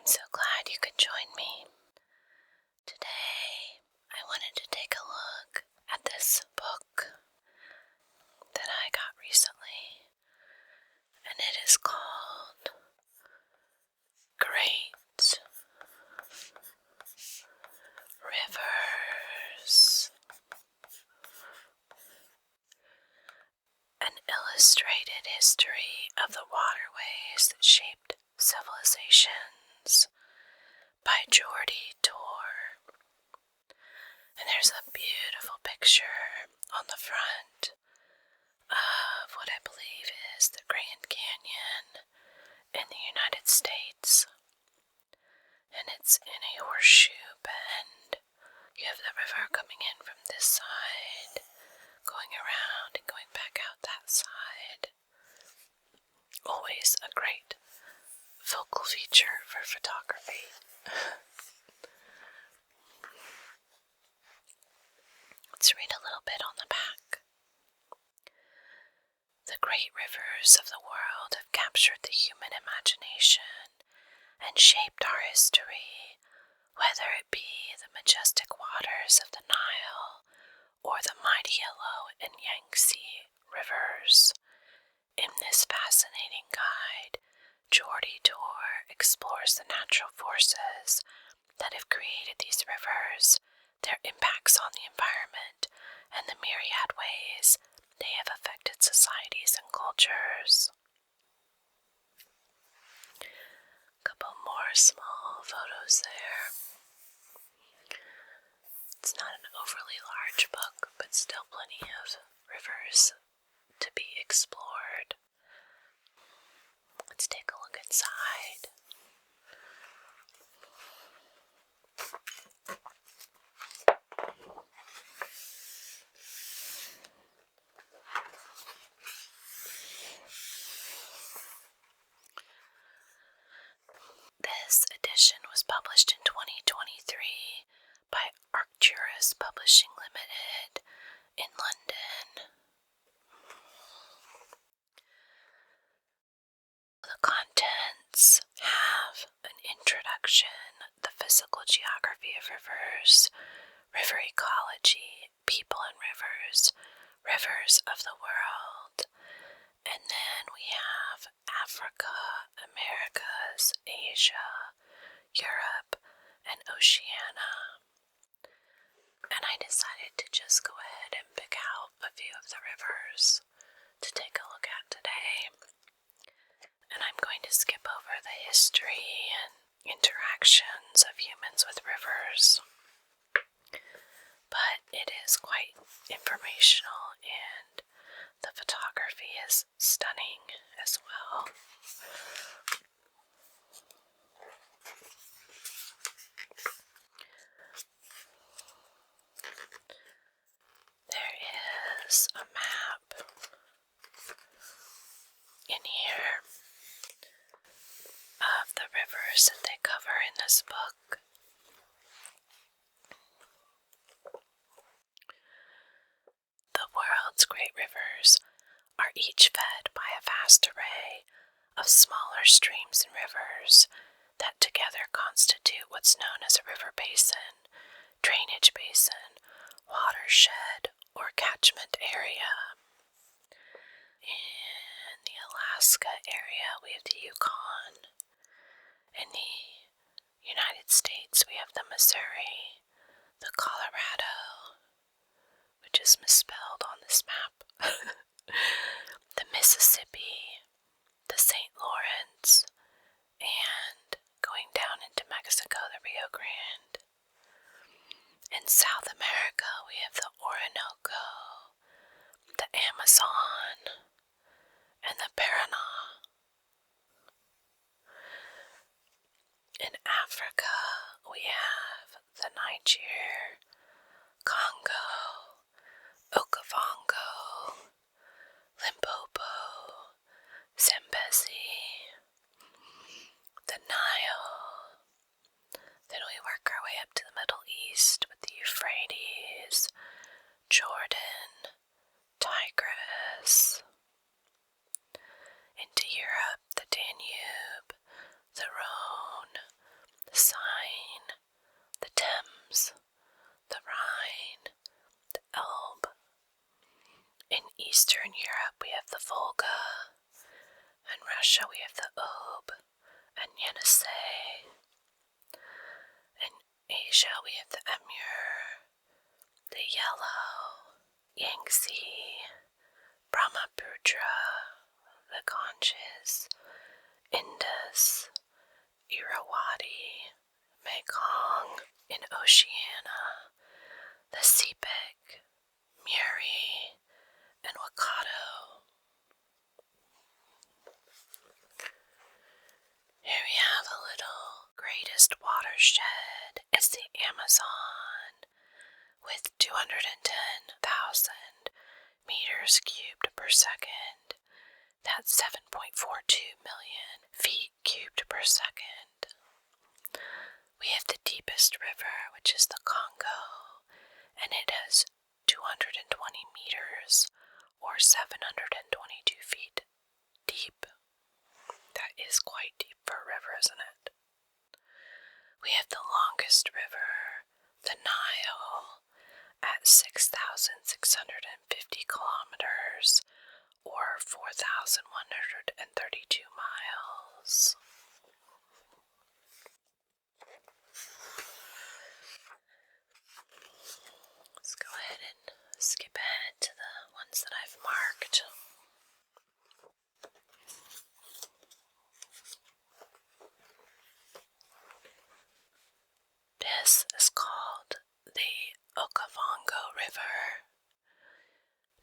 I'm so glad you could join me. Today, I wanted to take a look at this book that I got recently, and it is called Great Rivers, an illustrated history of the waterways that shaped civilizations by Geordie Torr. And there's a beautiful picture on the front of what I believe is the Grand Canyon in the United States. And it's in a horseshoe bend. You have the river coming in from this side, going around and going back out that side. Always a great focal feature for photography. Let's read a little bit on the back. The great rivers of the world have captured the human imagination and shaped our history, whether it be the majestic waters of the Nile or the mighty Yellow and Yangtze rivers. In this fascinating guide, Geordie Torr explores the natural forces that have created these rivers, their impacts on the environment, and the myriad ways they have affected societies and cultures. A couple more small photos there. It's not an overly large book, but still plenty of rivers to be explored. Let's take a look inside. This edition was published in 2023 by Arcturus Publishing Limited in London. The contents have an introduction, the physical geography of rivers, river ecology, people and rivers, rivers of the world, and then we have Africa, Americas, Asia, Europe, and Oceania. And I decided to just go ahead and pick out a few of the rivers to take a look at today. And I'm going to skip over the history and interactions of humans with rivers. But it is quite informational, and the photography is stunning as well. There is a map in here of the rivers that they cover in this book. The world's great rivers are each fed by a vast array of smaller streams and rivers that together constitute what's known as a river basin, drainage basin, watershed, or catchment area. In the Alaska area, we have the Yukon. In the United States, we have the Missouri, the Colorado, which is misspelled on this map, the Mississippi, the St. Lawrence, and going down into Mexico, the Rio Grande. In South America, we have the Orinoco, the Amazon, and the Paraná. In Africa, we have the Niger, Congo, Okavango, Europe, we have the Volga. In Russia, we have the Ob and Yenisei. In Asia, we have the Amur, the Yellow, Yangtze, Brahmaputra, the Ganges, Indus, Irrawaddy, Mekong. In Oceania, the Sepik, Muri, and Waikato. Here we have a little greatest watershed. It's the Amazon with 210,000 meters cubed per second. That's 7.42 million feet cubed per second. We have the deepest river, which is the Congo, and it has 220 meters or 722 feet deep. That is quite deep for a river, isn't it? We have the longest river, the Nile, at 6,650 kilometers or 4,132 miles. Let's go ahead and skip ahead to the ones that I've marked. This is called the Okavango River,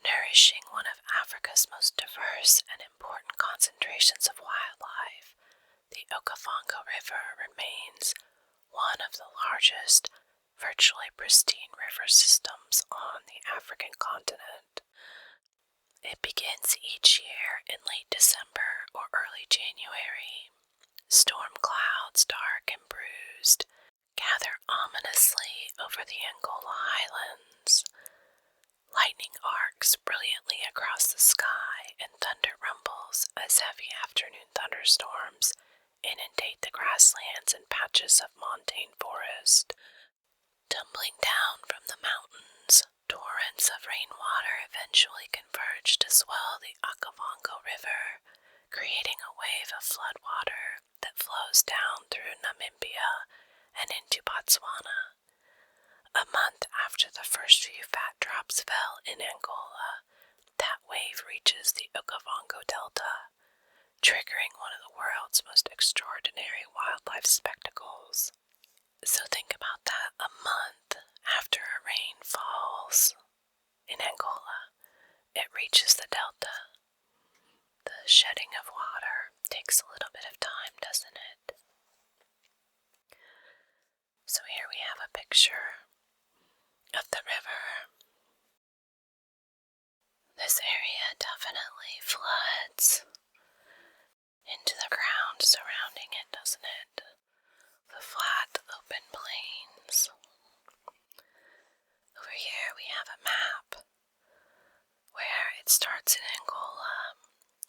nourishing one of Africa's most diverse and important concentrations of wildlife. The Okavango River remains one of the largest, virtually pristine river systems on the African continent. It begins each year in late December or early January. Storm clouds, dark and bruised, gather ominously over the Angola Highlands. Lightning arcs brilliantly across the sky, and thunder rumbles as heavy afternoon thunderstorms inundate the grasslands and patches of montane forest. Tumbling down from the mountains, torrents of rainwater eventually converge to swell the Okavango River, creating a wave of floodwater that flows down through Namibia and into Botswana. A month after the first few fat drops fell in Angola, that wave reaches the Okavango Delta, triggering one of the world's most extraordinary wildlife spectacles. So think about that. A month after a rain falls in Angola, it reaches the delta. The shedding of water takes a little bit of time, doesn't it? So here we have a picture of the river. This area definitely floods into the ground surrounding it, doesn't it? The flat, open plains. Over here we have a map where it starts in Angola,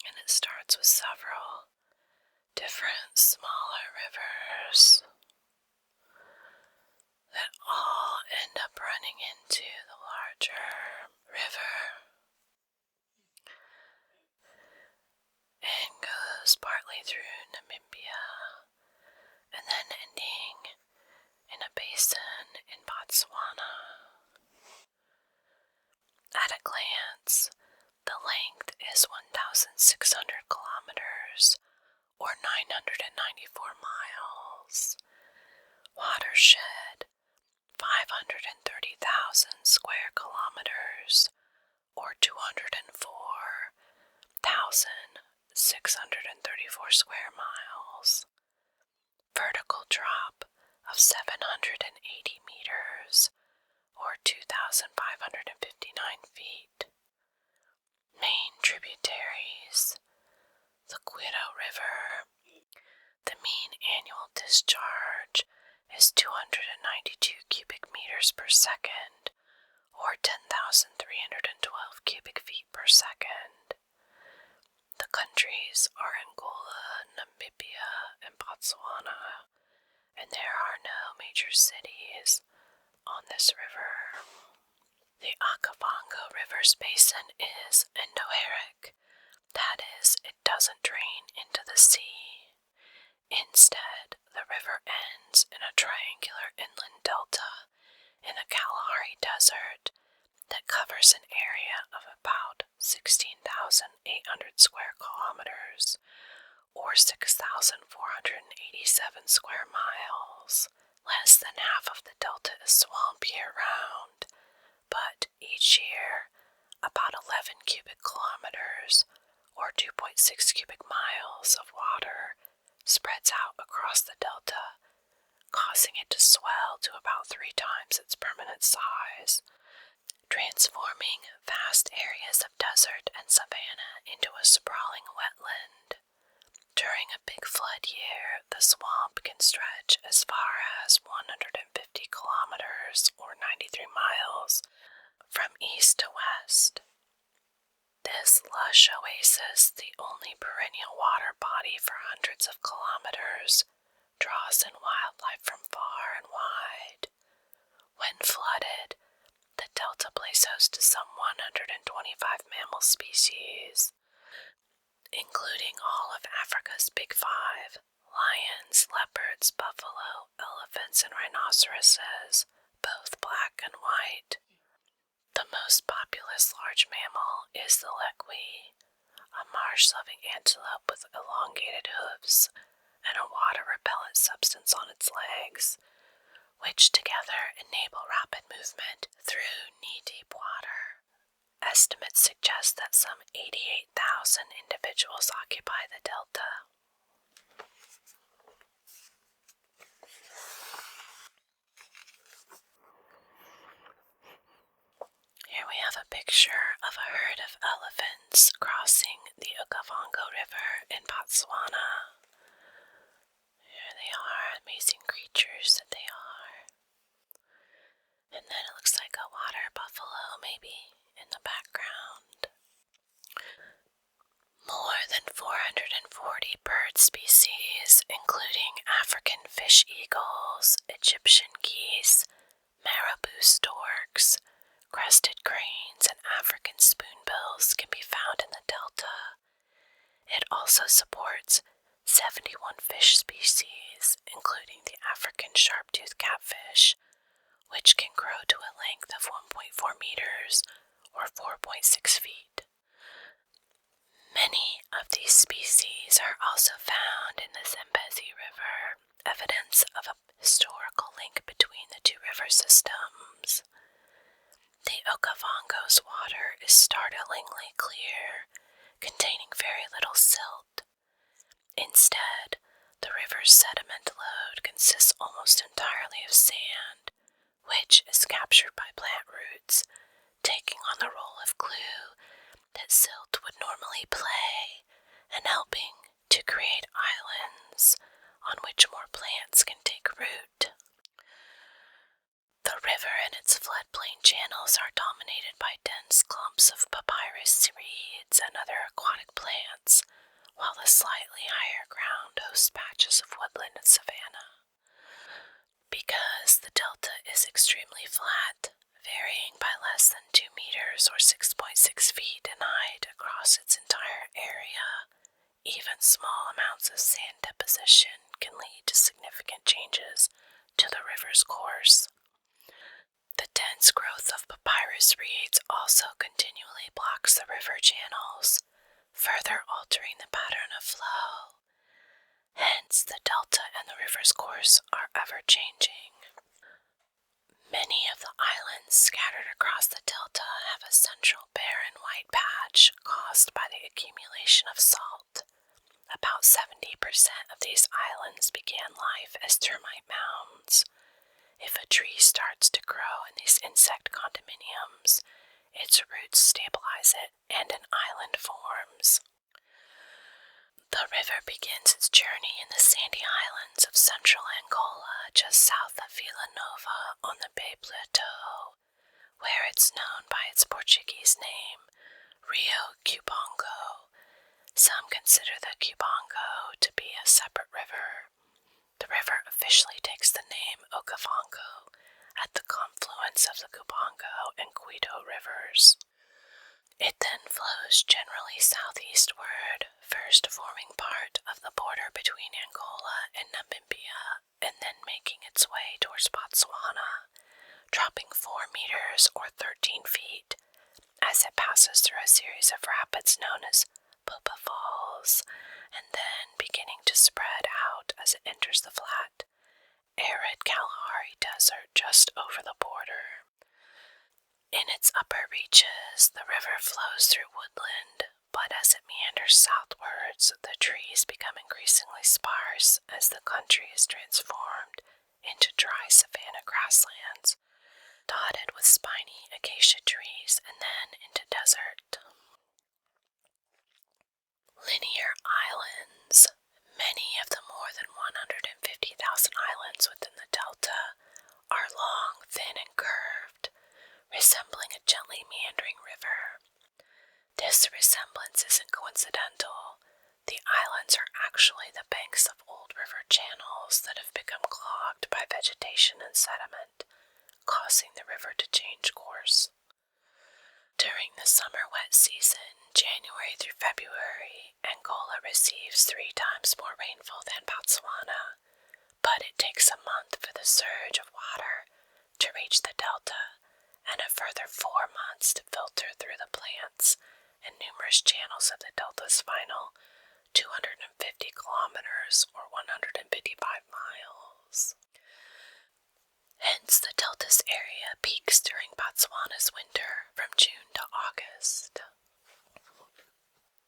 and it starts with several different smaller rivers that all end up running into the larger river and goes partly through Namibia and then ending in a basin in Botswana. At a glance, the length is 1,600 kilometers or 994 miles. Watershed, 530,000 square kilometers or 204,634 square miles. Vertical drop of 780 meters or 2,559 feet. Main tributaries: the Quito River. The mean annual discharge is 292 cubic meters per second or 10,312 cubic feet per second. The countries are Angola, Namibia, and Botswana, and there are no major cities on this river. The Okavango River's basin is endorheic, that is, it doesn't drain into the sea. Instead, the river ends in a triangular inland delta in the Kalahari Desert that covers an area of about 16,800 square kilometers, or 6,487 square miles. Less than half of the delta is swamp year-round, but each year, about 11 cubic kilometers, or 2.6 cubic miles of water spreads out across the delta, causing it to swell to about 3 times its permanent size, transforming vast areas of desert and savanna into a sprawling wetland. During a big flood year, the swamp can stretch as far as 150 kilometers or 93 miles from east to west. This lush oasis, the only perennial water body for hundreds of kilometers, draws in wildlife from far and wide. When flooded, the delta plays host to some 125 mammal species, including all of Africa's big five: lions, leopards, buffalo, elephants, and rhinoceroses, both black and white. The most populous large mammal is the leguí, a marsh-loving antelope with elongated hooves and a water-repellent substance on its legs, which together enable rapid movement through knee-deep water. Estimates suggest that some 88,000 individuals occupy the delta. Here we have a picture of a herd of elephants crossing the Okavango River in Botswana. Here they are, amazing creatures that they are. And then it looks like a water buffalo maybe in the background. More than 440 bird species, including African fish eagles, Egyptian geese, marabou storks, crested cranes, and African spoonbills, can be found in the delta. It also supports 71 fish species, including the African sharp-toothed catfish, which can grow to a length of 1.4 meters or 4.6 feet. Many of these species are also found in the Zambezi River, evidence of a historical link between the two river systems. The Okavango's water is startlingly clear, containing very little silt. Instead, the river's sediment load consists almost entirely of sand, which is captured by plant roots, taking on the role of glue that silt would normally play and helping to create islands on which more plants can take root. The river and its floodplain channels are dominated by dense clumps of papyrus reeds and other aquatic plants, while the slightly higher ground hosts patches of woodland and savanna. Because the delta is extremely flat, varying by less than 2 meters or 6.6 feet in height across its entire area, even small amounts of sand deposition can lead to significant changes to the river's course. The dense growth of papyrus reeds also continually blocks the river channels, further altering the pattern of flow. Hence, the delta and the river's course are ever-changing. Many of the islands scattered across the delta have a central barren white patch caused by the accumulation of salt. About 70% of these islands began life as termite mounds. If a tree starts to grow in these insect condominiums, its roots stabilize it and an island forms. The river begins its journey in the sandy highlands of central Angola, just south of Vila Nova on the Bay Plateau, where it's known by its Portuguese name, Rio Cubango. Some consider the Cubango to be a separate river. The river officially takes the name Okavango, at the confluence of the Cubango and Quito rivers. It then flows generally southeastward, first forming part of the border between Angola and Namibia, and then making its way towards Botswana, dropping 4 meters or 13 feet as it passes through a series of rapids known as Pupa Falls, and then beginning to spread out as it enters the flat, arid Kalahari Desert just over the border. In its upper reaches, the river flows through woodland, but as it meanders southwards, the trees become increasingly sparse as the country is transformed into dry savanna grasslands, dotted with spiny acacia trees, and then into desert. Linear islands. Many of the more than 150,000 islands within the delta are long, thin, and curved, resembling a gently meandering river. This resemblance isn't coincidental. The islands are actually the banks of old river channels that have become clogged by vegetation and sediment, causing the river to change course. During the summer wet season, January through February, Angola receives 3 times more rainfall than Botswana, but it takes a month for the surge of water to reach the delta, and a further 4 months to filter through the plants and numerous channels of the delta's final 250 kilometers or 155 miles. Hence, the delta's area peaks during Botswana's winter from June to August.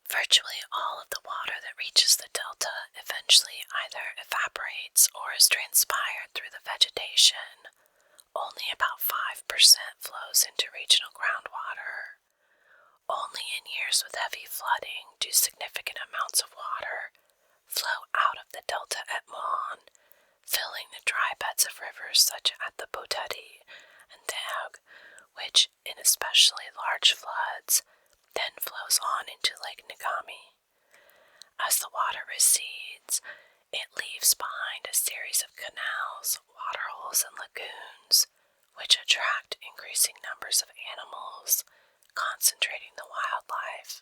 Virtually all of the water that reaches the delta eventually either evaporates or is transpired through the vegetation. Only about 5% flows into regional groundwater. Only in years with heavy flooding do significant amounts of water flow out of the delta at Mon, filling the dry beds of rivers such as the Boteti and Teg, which, in especially large floods, then flows on into Lake Ngami. As the water recedes, it leaves behind a series of canals, waterholes, and lagoons, which attract increasing numbers of animals, concentrating the wildlife.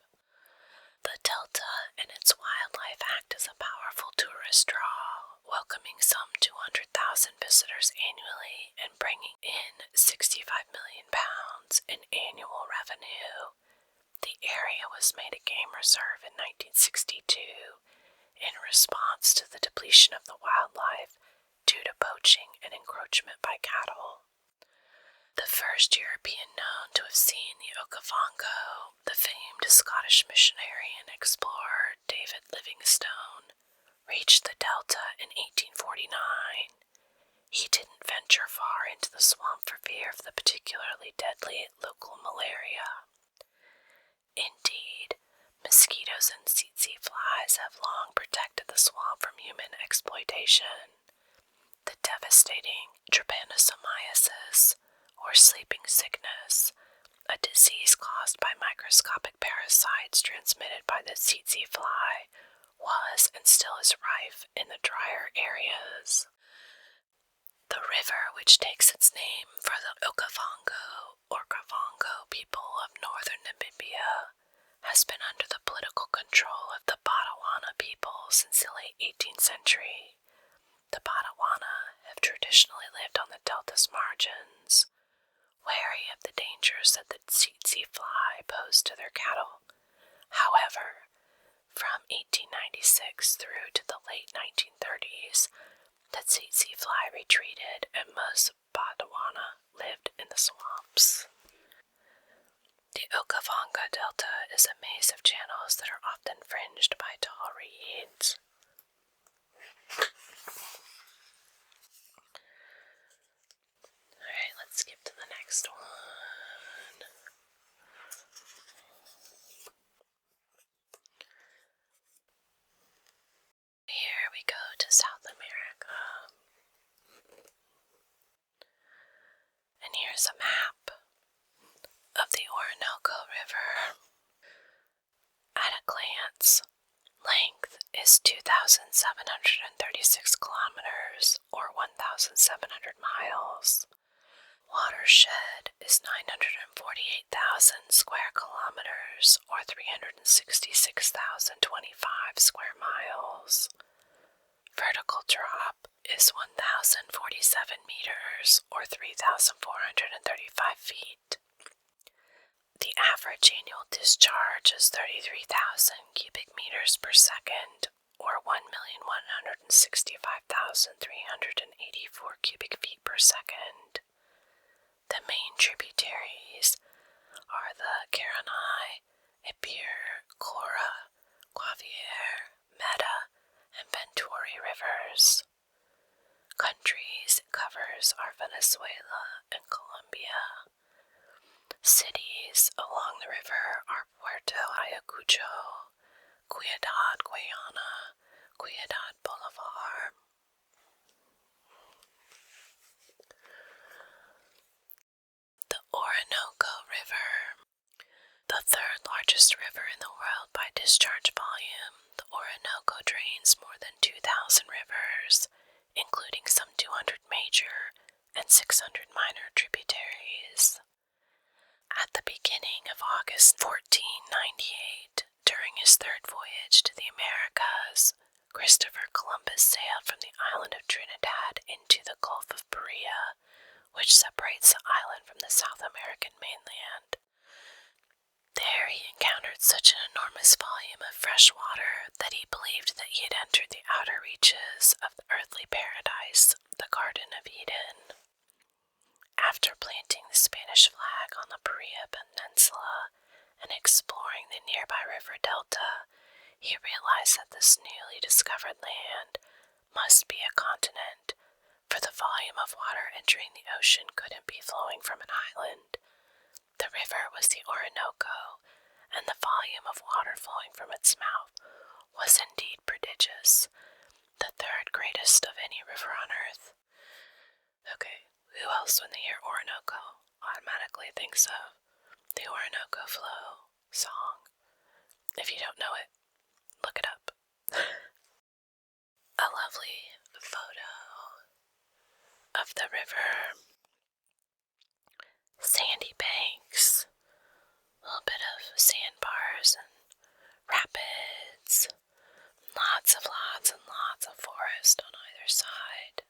The delta and its wildlife act as a powerful tourist draw, welcoming some 200,000 visitors annually and bringing in £65 million in annual revenue. The area was made a game reserve in 1962 in response to the depletion of the wildlife due to poaching and encroachment by cattle. The first European known to have seen the Okavango, the famed Scottish missionary and explorer David Livingstone, reached the delta in 1849. He didn't venture far into the swamp for fear of the particularly deadly local malaria. Indeed, mosquitoes and tsetse flies have long protected the swamp from human exploitation. The devastating trypanosomiasis, or sleeping sickness, a disease caused by microscopic parasites transmitted by the tsetse fly, was and still is rife in the drier areas. The river, which takes its name for the Okavango or Kavango people of northern Namibia, has been under the political control of the Botswana people since the late 18th century. The Botswana have traditionally lived on the delta's margins, wary of the dangers that the tsetse fly posed to their cattle. However, from 1896 through to the late 1930s, the tsetse fly retreated and most Botswana lived in the swamps. The Okavango Delta is a maze of channels that are often fringed by tall reeds. Alright, let's skip to the next one. Here we go to South America. And here's a map of the Orinoco River. At a glance, length is 2,736 kilometers or 1,700 miles. Watershed is 948,000 square kilometers, or 366,025 square miles. Vertical drop is 1,047 meters, or 3,435 feet. The average annual discharge is 33,000 cubic meters per second, or 1,165,384 cubic feet per second. The main tributaries are the Karanai, Ipir, Kora, Guaviare, Meta, and Venturi rivers. Countries it covers are Venezuela and Colombia. Cities along the river are Puerto Ayacucho, Ciudad Guayana, Ciudad Bolivar. The Orinoco River. The third largest river in the world by discharge volume, the Orinoco drains more than 2,000 rivers, including some 200 major and 600 minor tributaries. At the beginning of August 1498, during his third voyage to the Americas, Christopher Columbus sailed from the island of Trinidad into the Gulf of Paria, which separates the island from the South American mainland. There he encountered such an enormous volume of fresh water that he believed that he had entered the outer reaches of the earthly paradise, the Garden of Eden. After planting the Spanish flag on the Paria Peninsula and exploring the nearby river delta, he realized that this newly discovered land must be a continent, for the volume of water entering the ocean couldn't be flowing from an island. The river was the Orinoco, and the volume of water flowing from its mouth was indeed prodigious, the third greatest of any river on earth. Okay, who else when they hear Orinoco automatically thinks of the Orinoco Flow song? If you don't know it, look it up. A lovely photo of the river. Sandy banks, a little bit of sandbars and rapids, lots and lots of forest on either side.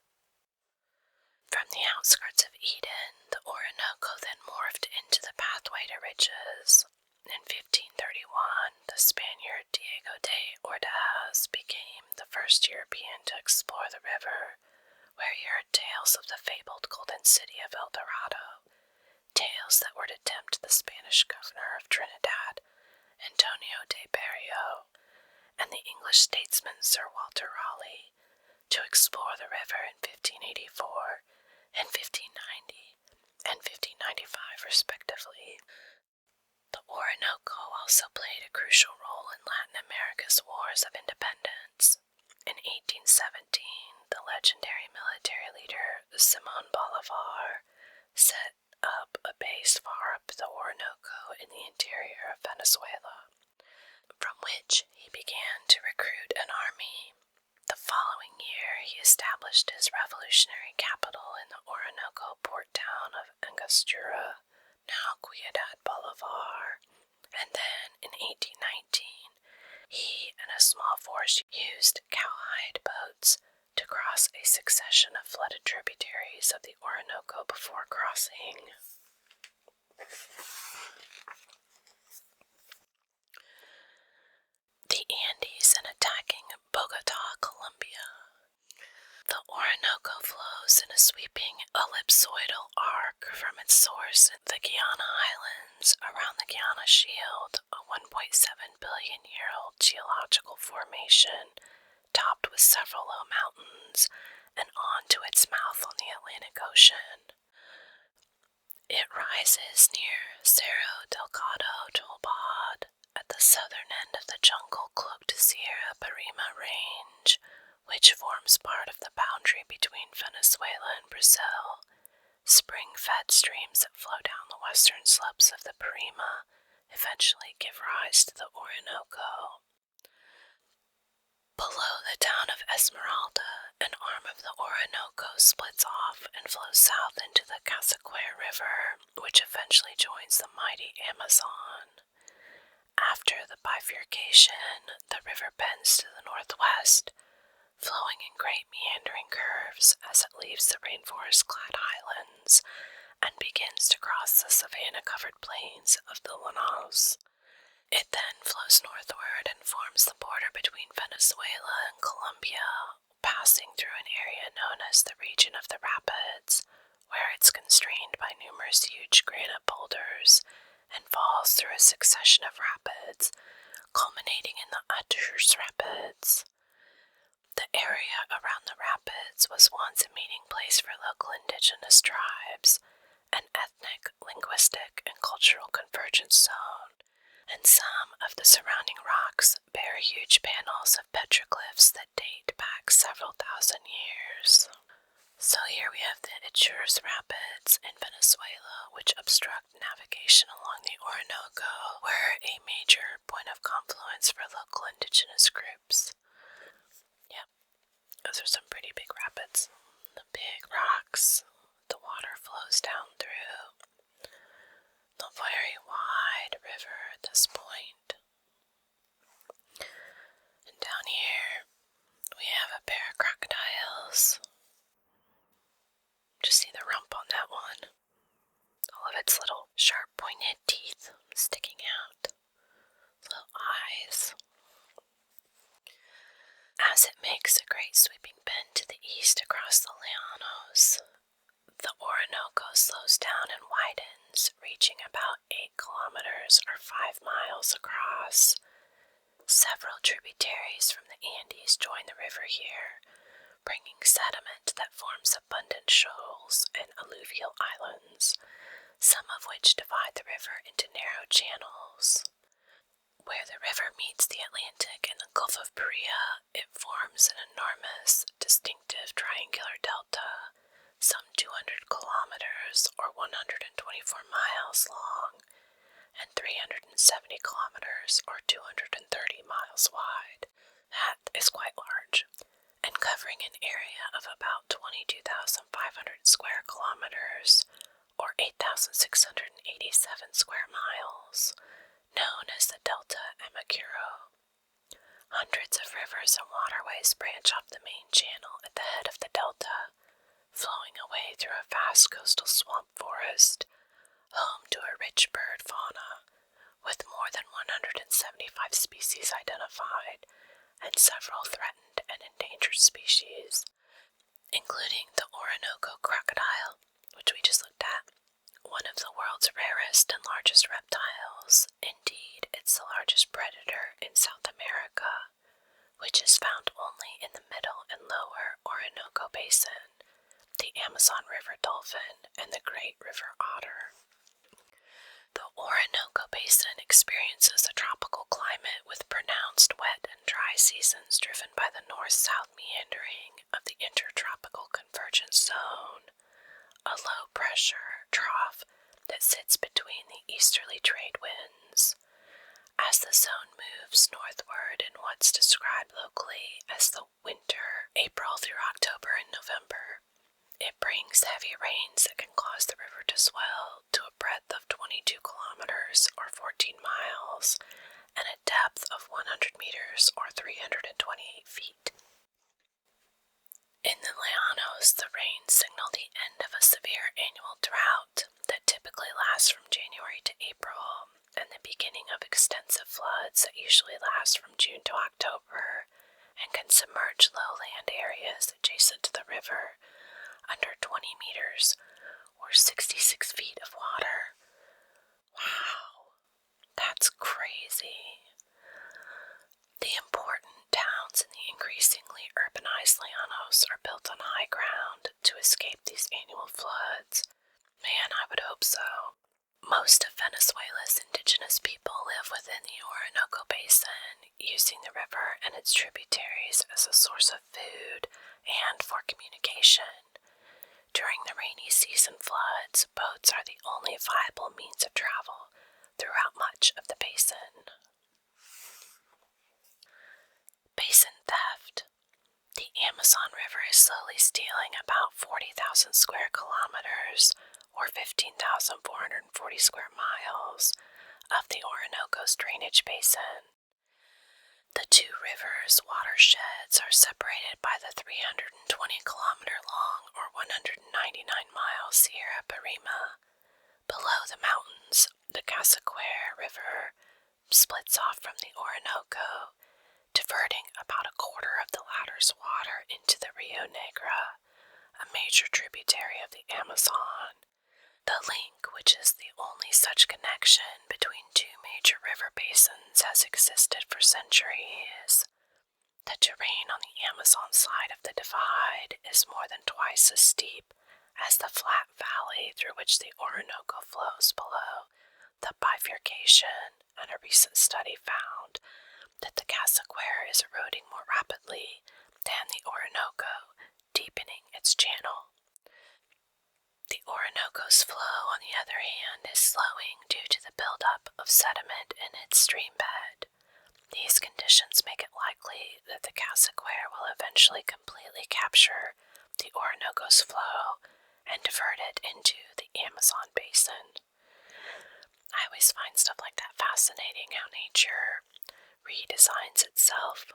From the outskirts of Eden, the Orinoco then morphed into the pathway to riches. In 1531, the Spaniard Diego de Ordaz became the first European to explore the river, where he heard tales of the fabled golden city of El Dorado, tales that were to tempt the Spanish governor of Trinidad, Antonio de Berrio, and the English statesman Sir Walter Raleigh, to explore the river in 1584 and 1590 and 1595 respectively. The Orinoco also played a crucial role in Latin America's wars of independence. In 1817, the legendary military leader Simón Bolívar set up a base far up the Orinoco in the interior of Venezuela, from which he began to recruit an army. The following year, he established his revolutionary capital in the Orinoco port town of Angostura, now Ciudad Bolivar, and then in 1819, he and a small force used cowhide boats to cross a succession of flooded tributaries of the Orinoco before crossing. The Andes and attacking Bogota, Colombia. The Orinoco flows in a sweeping ellipsoidal arc from its source in the Guiana Islands around the Guiana Shield, a 1.7 billion-year-old geological formation topped with several low mountains, and on to its mouth on the Atlantic Ocean. It rises near Cerro Delgado Tolbad at the southern end of the jungle-cloaked Sierra Parima Range, which forms part of the boundary between Venezuela and Brazil. Spring-fed streams that flow down the western slopes of the Parima eventually give rise to the Orinoco. Below the town of Esmeralda, an arm of the Orinoco Orinoco splits off and flows south into the Casaquay River, which eventually joins the mighty Amazon. After the bifurcation, the river bends to the northwest, flowing in great meandering curves as it leaves the rainforest-clad highlands and begins to cross the savanna-covered plains of the Llanos. It then flows northward and forms the border between Venezuela and Colombia, passing through an area known as the region of the Rapids, where it's constrained by numerous huge granite boulders and falls through a succession of rapids, culminating in the Utters Rapids. The area around the rapids was once a meeting place for local indigenous tribes, an ethnic, linguistic, and cultural convergence zone, and some of the surrounding rocks bear huge panels of petroglyphs that date back several thousand years. So here we have the Utters Rapids in Venezuela, which obstruct navigation along the Orinoco, were a major point of confluence for local indigenous groups. Those are some pretty big rapids. The big rocks the water flows down through. The very wide river at this point. And down here, we have a pair of crocodiles. Just see the rump on that one. All of its little sharp pointed teeth sticking out. Little eyes. As it makes a great sweeping bend to the east across the Llanos, the Orinoco slows down and widens, reaching about 8 kilometers or 5 miles across. Several tributaries from the Andes join the river here, bringing sediment that forms abundant shoals and alluvial islands, some of which divide the river into narrow channels. Where the river meets the Atlantic in the Gulf of Paria, it forms an enormous, distinctive triangular delta, some 200 kilometers or 124 miles long, and 370 kilometers or 230 miles wide. That is quite large, and covering an area of about 22,500 square kilometers or 8,687 square miles, known as the Delta Amacuro. Hundreds of rivers and waterways branch off the main channel at the head of the delta, flowing away through a vast coastal swamp forest, home to a rich bird fauna, with more than 175 species identified and several threatened and endangered species, including the Orinoco crocodile, which we just looked at, one of the world's rarest and largest reptiles. Indeed, it's the largest predator in South America, which is found only in the middle and lower Orinoco Basin, the Amazon River dolphin, and the Great River otter. The Orinoco Basin experiences a tropical climate with pronounced wet and dry seasons driven by the north-south meandering of the Intertropical Convergence Zone, a low-pressure trough that sits between the easterly trade winds. As the zone moves northward in what's described locally as the winter, April through October and November, it brings heavy rains that can cause the river to swell to a breadth of 22 kilometers or 14 miles and a depth of 100 meters or 328 feet. In the Llanos, the rains signal the end of a severe annual drought that typically lasts from January to April, and the beginning of extensive floods that usually last from June to October and can submerge lowland areas adjacent to the river under 20 meters or 66 feet of water. Wow, that's crazy. The important towns in the increasingly urbanized Llanos are built on high ground to escape these annual floods. Man, I would hope so. Most of Venezuela's indigenous people live within the Orinoco Basin, using the river and its tributaries as a source of food and for communication. During the rainy season floods, boats are the only viable means of travel throughout much of the basin. Basin theft. The Amazon River is slowly stealing about 40,000 square kilometers, or 15,440 square miles, of the Orinoco's drainage basin. The two rivers' watersheds are separated by the 320-kilometer long, or 199-mile Sierra Parima. Below the mountains, the Casaquare River splits off from the Orinoco, diverting about a quarter of the latter's water into the Rio Negro, a major tributary of the Amazon. The link, which is the only such connection between two major river basins, has existed for centuries. The terrain on the Amazon side of the divide is more than twice as steep as the flat valley through which the Orinoco flows below the bifurcation, and a recent study found that the Casaquare is eroding more rapidly than the Orinoco, deepening its channel. The Orinoco's flow, on the other hand, is slowing due to the buildup of sediment in its stream bed. These conditions make it likely that the Casaquare will eventually completely capture the Orinoco's flow and divert it into the Amazon basin. I always find stuff like that fascinating, how nature redesigns itself.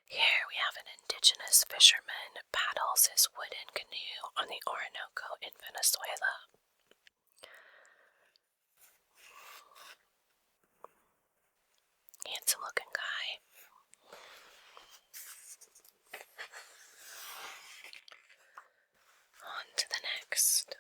Here we have an indigenous fisherman paddles his wooden canoe on the Orinoco in Venezuela. Handsome looking guy. On to the next.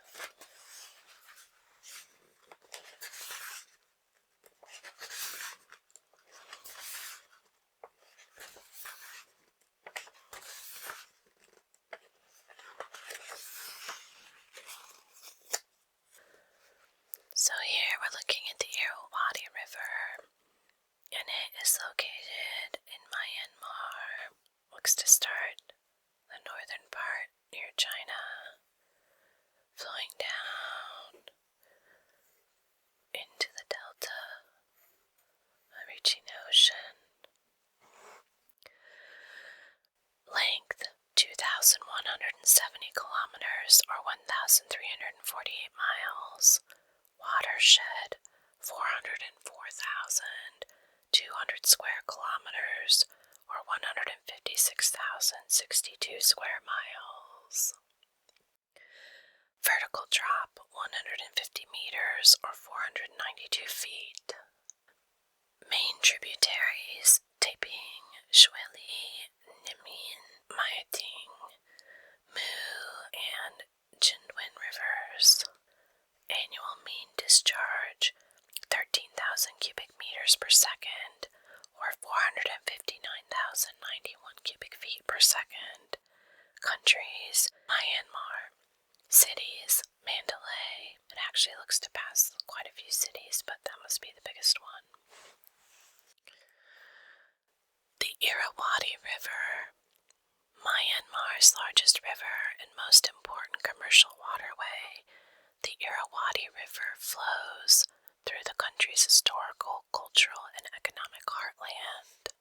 So here we're looking at the Irrawaddy River, and it is located in Myanmar. Looks to start the northern part near China, flowing down into the delta, reaching the ocean. Length 2,170 kilometers, or 1,348 miles. Watershed 404,200 square kilometers, or 156,062 square miles. Vertical drop 150 meters, or 492 feet. Main tributaries: Taiping, Shuili, Nimin, Maeting, Mu, and Jindwen rivers. Annual mean discharge 13,000 cubic meters per second, or 459,091 cubic feet per second. Countries: Myanmar. Cities: Mandalay. It actually looks to pass quite a few cities, but that must be the biggest one. The Irrawaddy River. Myanmar's largest river and most important commercial waterway, the Irrawaddy River flows through the country's historical, cultural, and economic heartland,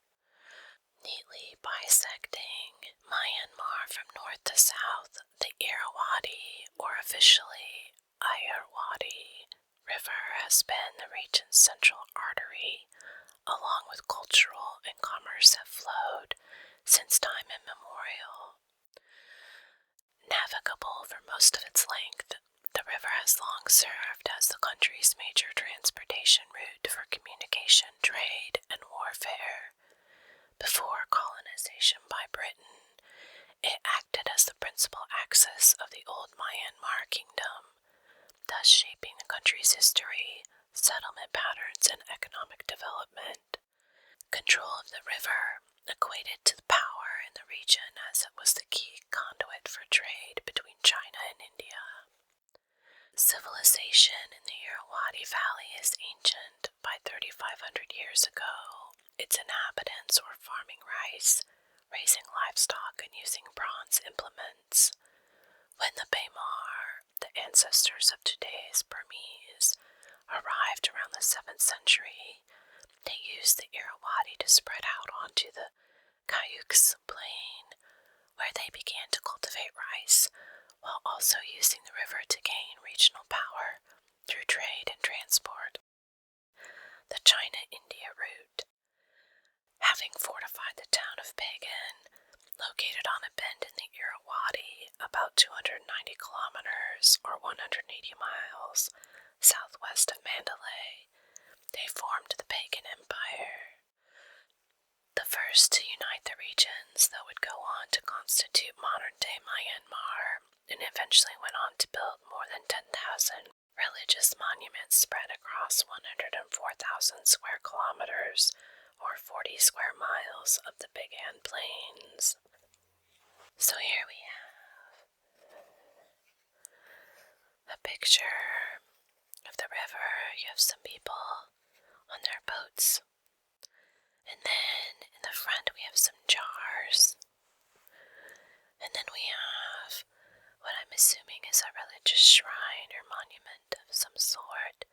neatly bisecting Myanmar from north to south. The Irrawaddy, or officially Irrawaddy River, has been the region's central artery, along with cultural and commerce have flowed since time immemorial. Navigable for most of its length, the river has long served as the country's major transportation route for communication, trade, and warfare. Before colonization by Britain, it acted as the principal axis of the old Myanmar kingdom, thus shaping the country's history, settlement patterns, and economic development. Control of the river equated to the power in the region, as it was the key conduit for trade between China and India. Civilization in the Irrawaddy Valley is ancient. By 3,500 years ago, its inhabitants were farming rice, raising livestock, and using bronze implements. When the Bamar, the ancestors of today's Burmese, arrived around the 7th century, they used the Irrawaddy to spread out onto the Cayuc's Plain, where they began to cultivate rice, while also using the river to gain regional power through trade and transport. The China-India route. Having fortified the town of Pagan, located on a bend in the Irrawaddy, about 290 kilometers or 180 miles southwest of Mandalay, they formed the Pagan Empire. The first to unite the regions that would go on to constitute modern-day Myanmar, and eventually went on to build more than 10,000 religious monuments spread across 104,000 square kilometers or 40 square miles of the Pagan Plains. So here we have a picture of the river. You have some people on their boats. And then in the front we have some jars. And then we have what I'm assuming is a religious shrine or monument of some sort.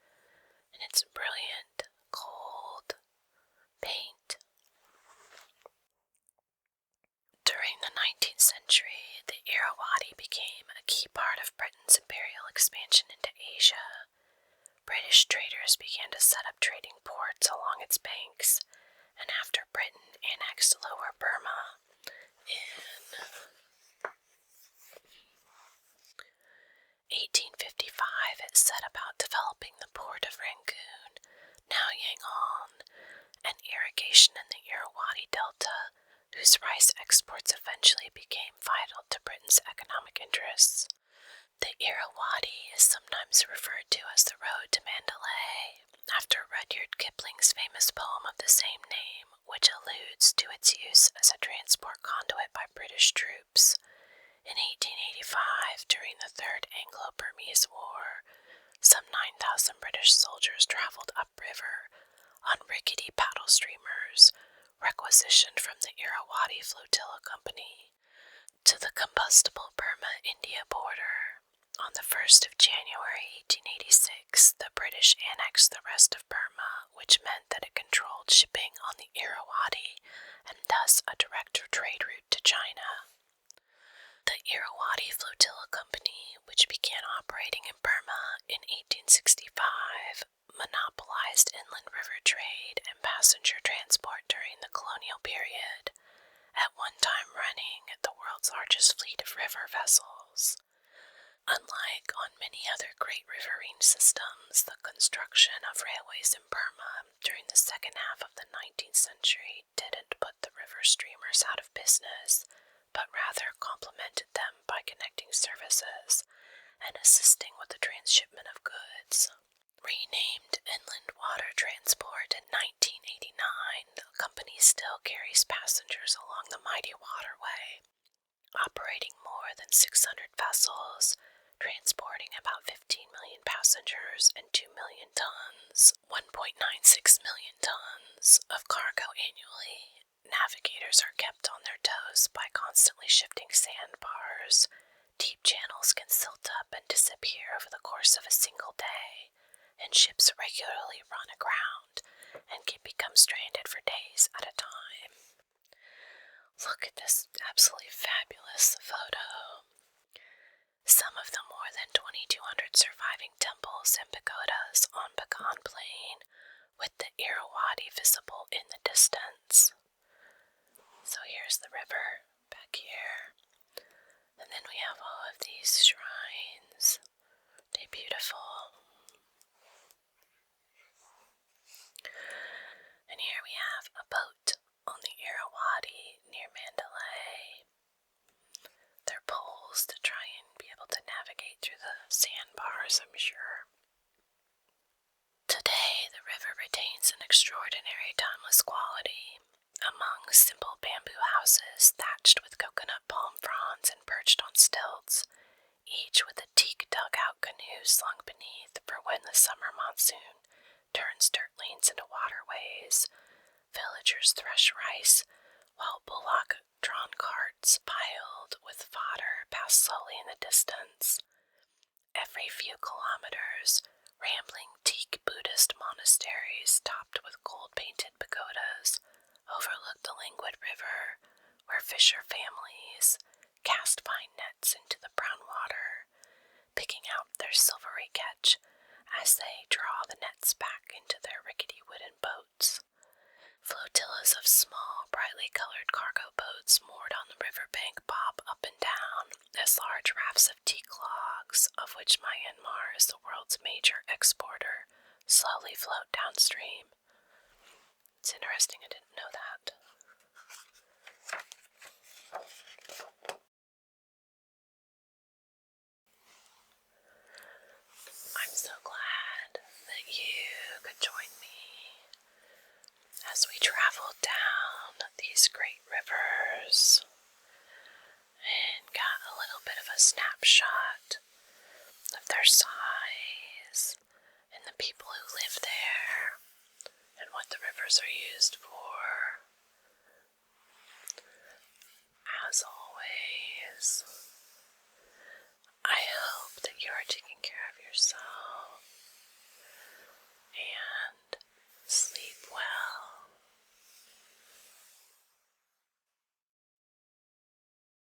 And it's brilliant gold paint. During the 19th century, the Irrawaddy became a key part of Britain's imperial expansion into Asia. British traders began to set up trading ports along its banks, and after Britain annexed Lower Burma in 1855, it set about developing the port of Rangoon, now Yangon, and irrigation in the Irrawaddy Delta, whose rice exports eventually became vital to Britain's economic interests. The Irrawaddy is sometimes referred to as the road to Mandalay, after Rudyard Kipling's famous poem of the same name, which alludes to its use as a transport conduit by British troops. In 1885, during the Third Anglo-Burmese War, some 9,000 British soldiers traveled upriver on rickety paddle streamers, requisitioned from the Irrawaddy Flotilla Company, to the combustible Burma-India border. On the 1st of January 1886, the British annexed the rest of Burma, which meant that it controlled shipping on the Irrawaddy and thus a direct trade route to China. The Irrawaddy Flotilla Company, which began operating in Burma in 1865, monopolized inland river trade and passenger transport during the colonial period, at one time running the world's largest fleet of river vessels. Unlike on many other great riverine systems, the construction of railways in Burma during the second half of the 19th century didn't put the river steamers out of business, but rather complemented them by connecting services and assisting with the transshipment of goods. Renamed Inland Water Transport in 1989, the company still carries passengers along the mighty waterway, operating more than 600 vessels, transporting about 15 million passengers and 2 million tons, 1.96 million tons of cargo annually. Navigators are kept on their toes by constantly shifting sandbars. Deep channels can silt up and disappear over the course of a single day, and ships regularly run aground and can become stranded for days at a time. Look at this absolutely fabulous photo. Some of the more than 2,200 surviving temples and pagodas on Pagan Plain, with the Irrawaddy visible in the distance. So here's the river back here, and then we have all of these shrines. They're beautiful. And here we have a boat on the Irrawaddy near Mandalay. They're poles to try and be able to navigate through the sandbars, I'm sure. Today, the river retains an extraordinary timeless quality. Among simple bamboo houses thatched with coconut palm fronds and perched on stilts, each with a teak dugout canoe slung beneath for when the summer monsoon turns dirt lanes into waterways. Villagers thresh rice, while bullock-drawn carts piled with fodder pass slowly in the distance. Every few kilometers, rambling teak Buddhist monasteries topped with gold-painted pagodas overlook the languid river, fisher families cast fine nets into the brown water, picking out their silvery catch as they draw the nets back into their rickety wooden boats. Flotillas of small, brightly colored cargo boats moored on the riverbank bob up and down as large rafts of teak logs, of which Myanmar is the world's major exporter, slowly float downstream. It's interesting, I didn't know that. I'm so glad that you could join me as we travel down these great rivers and got a little bit of a snapshot of their size and the people who live there and what the rivers are used for. As always,